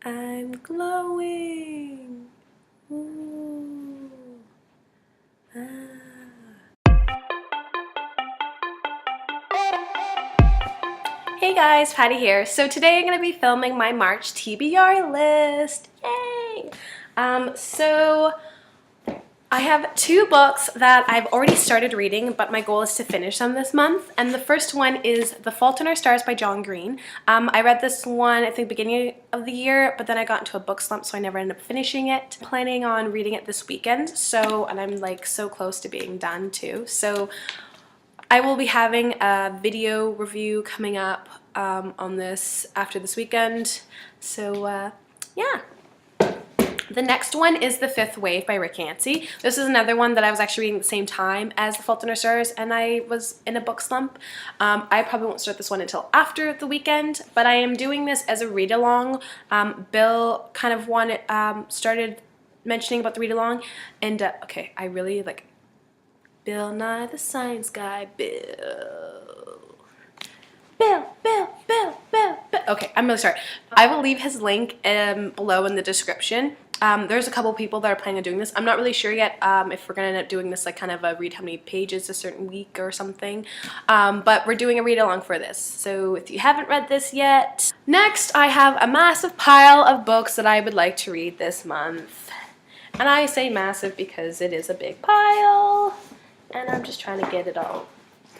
I'm glowing. Ooh. Hey guys, Patty here. So today I'm going to be filming my March TBR list. Yay! So I have two books that I've already started reading, but my goal is to finish them this month. And the first one is The Fault in Our Stars by John Green. I read this one at the beginning of the year, but then I got into a book slump, so I never ended up finishing it. I'm planning on reading it this weekend, and I'm like so close to being done too. So I will be having a video review coming up on this after this weekend. So yeah. The next one is The Fifth Wave by Yancey. This is another one that I was actually reading at the same time as The Fault in Our Stars, and I was in a book slump. I probably won't start this one until after the weekend, but I am doing this as a read-along. Bill kind of started mentioning about the read-along, and okay, I really like Bill Nye the Science Guy. Bill. Okay, I'm really sorry. I will leave his link below in the description. There's a couple people that are planning on doing this. I'm not really sure yet if we're going to end up doing this like kind of a read how many pages a certain week or something. But we're doing a read along for this. So if you haven't read this yet. Next, I have a massive pile of books that I would like to read this month. And I say massive because it is a big pile. And I'm just trying to get it all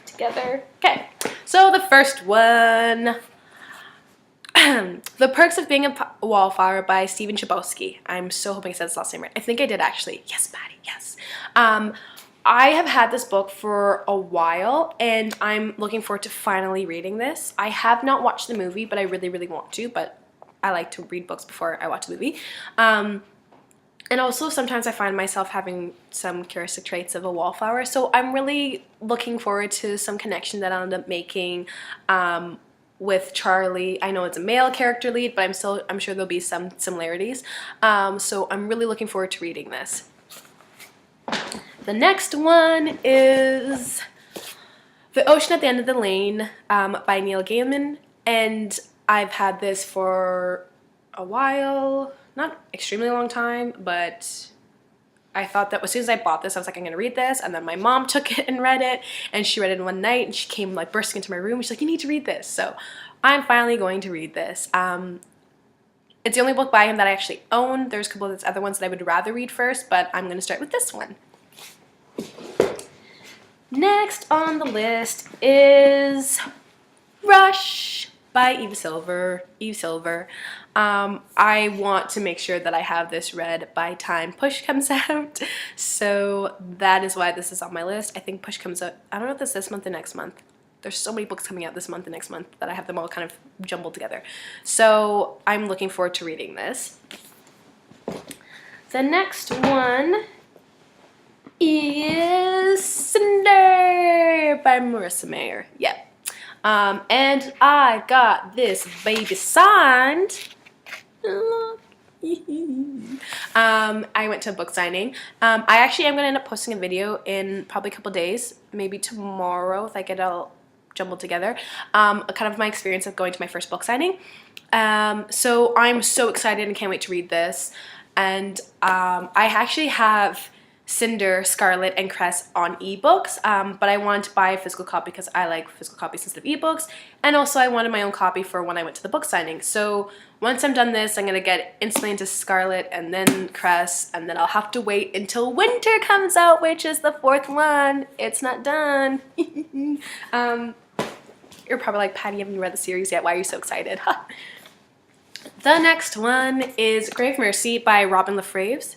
together. Okay, so the first one. The Perks of Being a Wallflower by Chbosky. I'm so hoping I said this last name right. I think I did actually. Yes, Patty, yes. I have had this book for a while, and I'm looking forward to finally reading this. I have not watched the movie, but I really, really want to, but I like to read books before I watch the movie. And also sometimes I find myself having some characteristic traits of a wallflower, so I'm really looking forward to some connection that I'll end up making with Charlie. I know it's a male character lead, but I'm sure there'll be some similarities. So I'm really looking forward to reading this. The next one is The Ocean at the End of the Lane by Gaiman, and I've had this for a while, not extremely long time, but I thought that as soon as I bought this, I was like, I'm gonna read this, and then my mom took it and read it, and she read it in one night, and she came like bursting into my room, and she's like, you need to read this. So I'm finally going to read this. It's the only book by him that I actually own. There's a couple of other ones that I would rather read first, but I'm gonna start with this one. Next on the list is Rush by Eve Silver. I want to make sure that I have this read by time Push comes out, so that is why this is on my list. I think Push comes out, I don't know if it's this month or next month. There's so many books coming out this month and next month that I have them all kind of jumbled together. So I'm looking forward to reading this. The next one is Cinder by Marissa Meyer. Yeah. And I got this baby signed. I went to a book signing. I actually am going to end up posting a video in probably a couple days, maybe tomorrow if I get it all jumbled together, kind of my experience of going to my first book signing. So I'm so excited and can't wait to read this. And I actually have Cinder, Scarlet, and Cress on ebooks, but I wanted to buy a physical copy because I like physical copies instead of ebooks, and also I wanted my own copy for when I went to the book signing. So once I'm done this, I'm going to get instantly into Scarlet and then Cress, and then I'll have to wait until winter comes out, which is the fourth one. It's not done. You're probably like, Patty, you haven't read the series yet. Why are you so excited? The next one is Grave Mercy by Robin LaFevers.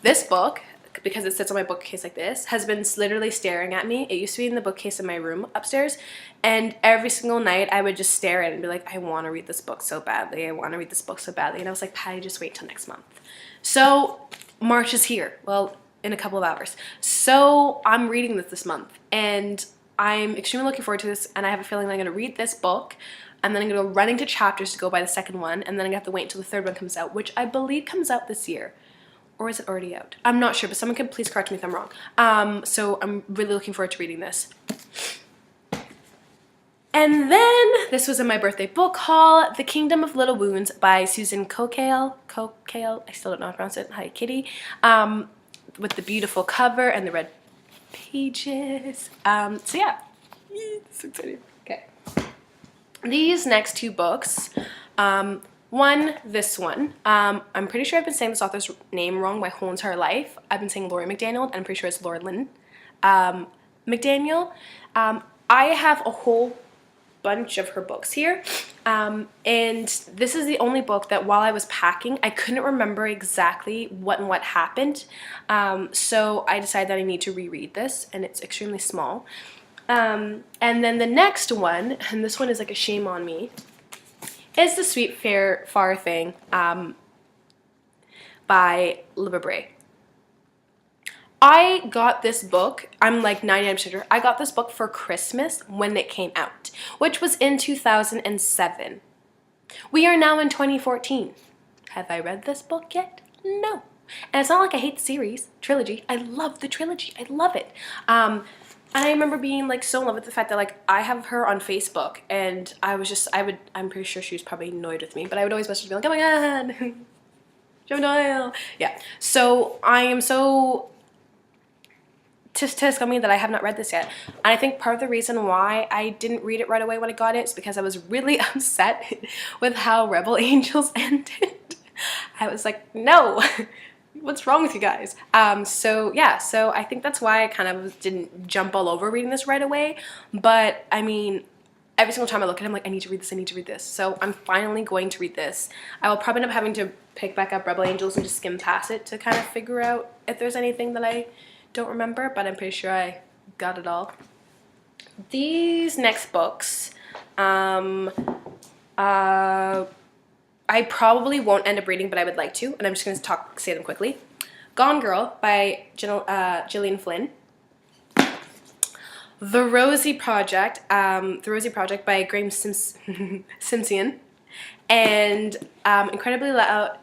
This book, because it sits on my bookcase like this, has been literally staring at me. It used to be in the bookcase in my room upstairs, and every single night I would just stare at it and be like, I want to read this book so badly. I want to read this book so badly. And I was like, Patty, just wait till next month. So March is here. Well, in a couple of hours. So I'm reading this month, and I'm extremely looking forward to this, and I have a feeling that I'm going to read this book, and then I'm going to go running to chapters to go buy the second one, and then I'm going to have to wait until the third one comes out, which I believe comes out this year. Or is it already out? I'm not sure, but someone can please correct me if I'm wrong. So I'm really looking forward to reading this. And then this was in my birthday book haul, The Kingdom of Little Wounds by Susan Cokal. I still don't know how to pronounce it. Hi, kitty. With the beautiful cover and the red pages. So yeah, so exciting. Okay. These next two books, this one, I'm pretty sure I've been saying this author's name wrong my whole entire life. I've been saying Lori McDaniel, and I'm pretty sure it's Lurlene. McDaniel. I have a whole bunch of her books here, and this is the only book that while I was packing I couldn't remember exactly what happened, so I decided that I need to reread this, and it's extremely small. And then the next one, and this one is like a shame on me, is The Sweet Fair Farthing by Libba Bray. I got this book, I'm like 99% sure, I got this book for Christmas when it came out, which was in 2007. We are now in 2014. Have I read this book yet? No. And it's not like I hate the series, trilogy. I love the trilogy. I love it. And I remember being like so in love with the fact that like I have her on Facebook, and I'm pretty sure she was probably annoyed with me, but I would always message her and be like, oh my god, Joe Doyle. Yeah. So I am so tisk on me that I have not read this yet. And I think part of the reason why I didn't read it right away when I got it is because I was really upset with how Rebel Angels ended. I was like, no, what's wrong with you guys? So yeah, so I think that's why I kind of didn't jump all over reading this right away. But I mean, every single time I look at it, I'm like, I need to read this, I need to read this. So I'm finally going to read this. I will probably end up having to pick back up Rebel Angels and just skim past it to kind of figure out if there's anything that I don't remember, but I'm pretty sure I got it all. These next books, I probably won't end up reading, but I would like to, and I'm just going to say them quickly. Gone Girl by GIliian Flynn. The Rosie Project by Graeme Simsion, and incredibly loud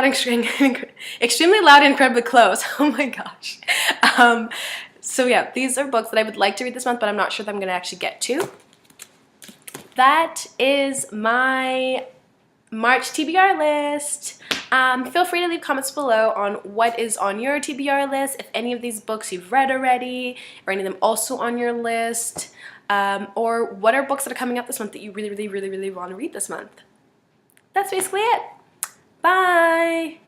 and extremely loud and incredibly close. Oh my gosh. So yeah, these are books that I would like to read this month, but I'm not sure that I'm going to actually get to. That is my March TBR list. Feel free to leave comments below on what is on your TBR list, if any of these books you've read already, or any of them also on your list, or what are books that are coming up this month that you really want to read this month. That's basically it. Bye!